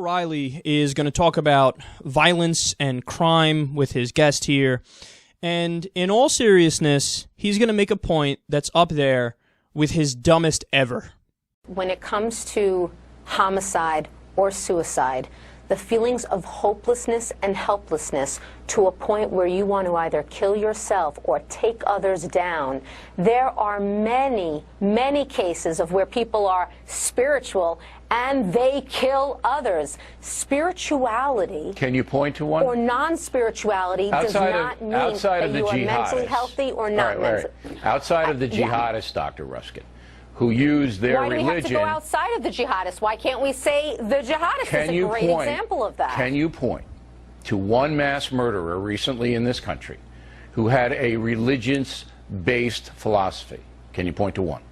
O'Reilly is going to talk about violence and crime with his guest here. And in all seriousness, he's going to make a point that's up there with his dumbest ever. When it comes to homicide or suicide, the feelings of hopelessness and helplessness to a point where you want to either kill yourself or take others down, there are many, many cases of where people are spiritual and they kill others. Spirituality, can you point to one? Or non-spirituality does not mean that you are mentally healthy or not mentally. Outside of the jihadists, Dr. Ruskin, who use their religion. Why do we have to go outside of the jihadists? Why can't we say the jihadists is a great example of that? Can you point to one mass murderer recently in this country who had a religious-based philosophy? Can you point to one?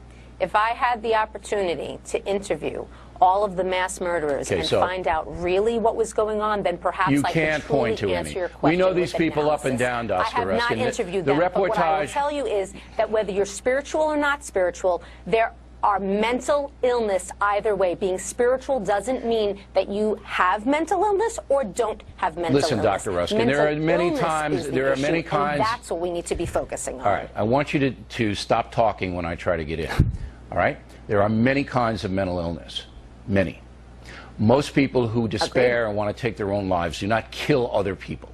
If I had the opportunity to interview all of the mass murderers and find out really what was going on, then perhaps I could truly answer your question. We know these people up and down, Dr. Ruskin. I have not interviewed them, but what I will tell you is that whether you're spiritual or not spiritual, there are mental illness either way. Being spiritual doesn't mean that you have mental illness or don't have mental illness. Listen, Dr. Ruskin, there are many times, there are many kinds. That's what we need to be focusing on. All right, I want you to stop talking when I try to get in. All right? There are many kinds of mental illness. Many. Most people who despair and want to take their own lives do not kill other people.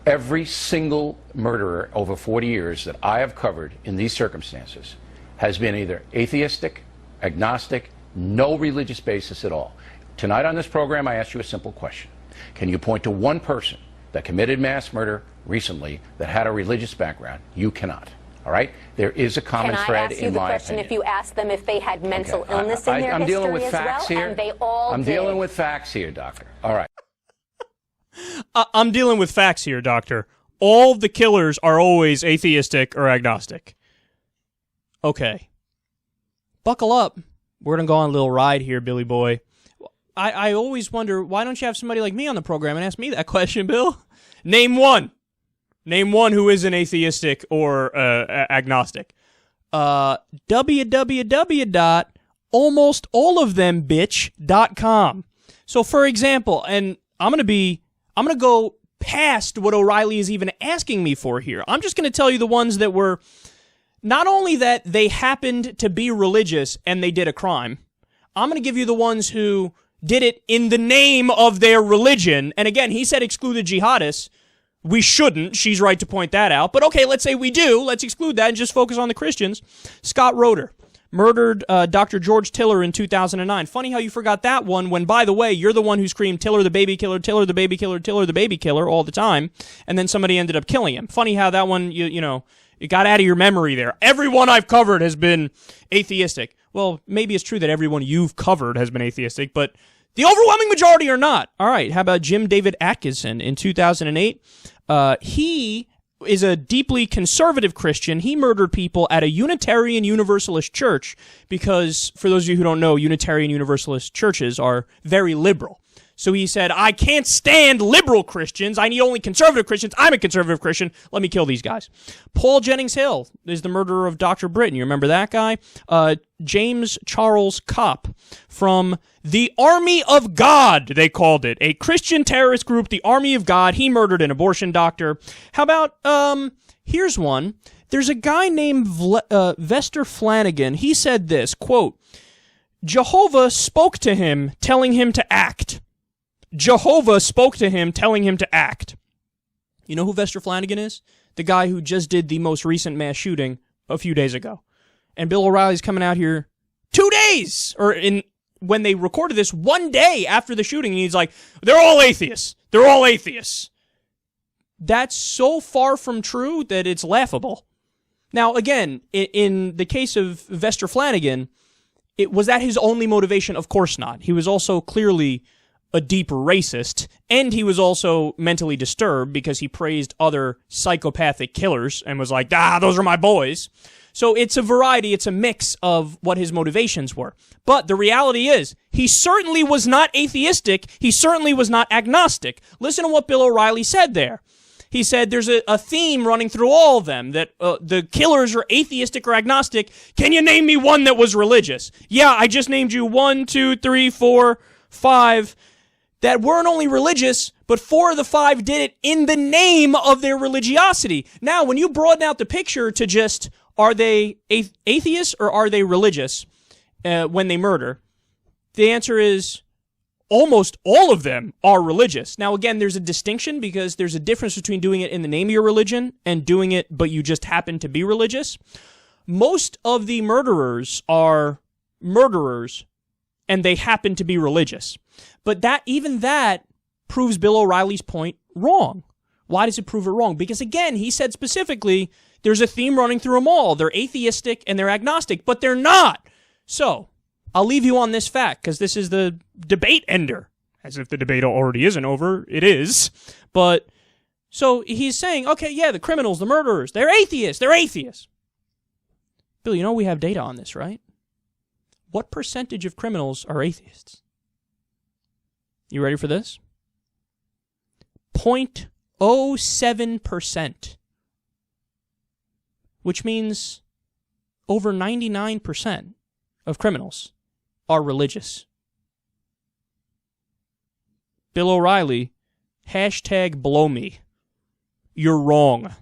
Every single murderer over 40 years that I have covered in these circumstances has been either atheistic, agnostic, no religious basis at all. Tonight on this program, I ask you a simple question. Can you point to one person that committed mass murder recently that had a religious background? You cannot. All right? There is a common thread in my opinion. Can I ask you the question if you ask them if they had mental illness in their I'm history dealing with facts here. And they all I'm dealing with facts here, doctor. All right. I'm dealing with facts here, doctor. All the killers are always atheistic or agnostic. Okay. Buckle up. We're going to go on a little ride here, Billy Boy. I always wonder, why don't you have somebody like me on the program and ask me that question, Bill? Name one. Name one who isn't atheistic or agnostic. www.almostallofthembitch.com. So, for example, and I'm going to go past what O'Reilly is even asking me for here. I'm just going to tell you the ones that were not only that they happened to be religious and they did a crime. I'm going to give you the ones who did it in the name of their religion. And again, he said exclude the jihadists. We shouldn't. She's right to point that out. But okay, let's say we do. Let's exclude that and just focus on the Christians. Scott Roeder murdered Dr. George Tiller in 2009. Funny how you forgot that one when, by the way, you're the one who screamed Tiller the baby killer, Tiller the baby killer, Tiller the baby killer all the time, and then somebody ended up killing him. Funny how that one, you know, it got out of your memory there. Everyone I've covered has been atheistic. Well, maybe it's true that everyone you've covered has been atheistic, but the overwhelming majority are not. All right, how about Jim David Atkinson in 2008? He is a deeply conservative Christian. He murdered people at a Unitarian Universalist church because, for those of you who don't know, Unitarian Universalist churches are very liberal. So he said, I can't stand liberal Christians. I need only conservative Christians. I'm a conservative Christian. Let me kill these guys. Paul Jennings Hill is the murderer of Dr. Britton. You remember that guy? James Charles Kopp from the Army of God, they called it. A Christian terrorist group, the Army of God. He murdered an abortion doctor. How about, here's one. There's a guy named Vester Flanagan. He said this, quote, Jehovah spoke to him, telling him to act. Jehovah spoke to him, telling him to act. You know who Vester Flanagan is? The guy who just did the most recent mass shooting a few days ago. And Bill O'Reilly's coming out here 2 days, or when they recorded this, 1 day after the shooting, and he's like, they're all atheists. They're all atheists. That's so far from true that it's laughable. Now, again, in the case of Vester Flanagan, was that his only motivation? Of course not. He was also clearly a deep racist, and he was also mentally disturbed because he praised other psychopathic killers and was like, those are my boys. So it's a variety, it's a mix of what his motivations were. But the reality is, he certainly was not atheistic, he certainly was not agnostic. Listen to what Bill O'Reilly said there. He said there's a theme running through all of them, that the killers are atheistic or agnostic. Can you name me one that was religious? Yeah, I just named you 1, 2, 3, 4, 5, that weren't only religious, but 4 of the 5 did it in the name of their religiosity. Now, when you broaden out the picture to just, are they atheists or are they religious when they murder? The answer is almost all of them are religious. Now, again, there's a distinction because there's a difference between doing it in the name of your religion and doing it, but you just happen to be religious. Most of the murderers are murderers and they happen to be religious. But even that proves Bill O'Reilly's point wrong. Why does it prove it wrong? Because, again, he said specifically there's a theme running through them all. They're atheistic and they're agnostic, but they're not. So, I'll leave you on this fact, because this is the debate ender. As if the debate already isn't over. It is. But, so he's saying, okay, yeah, the criminals, the murderers, they're atheists. They're atheists. Bill, you know we have data on this, right? What percentage of criminals are atheists? You ready for this? 0.07%. Which means over 99% of criminals are religious. Bill O'Reilly, #blow me. You're wrong.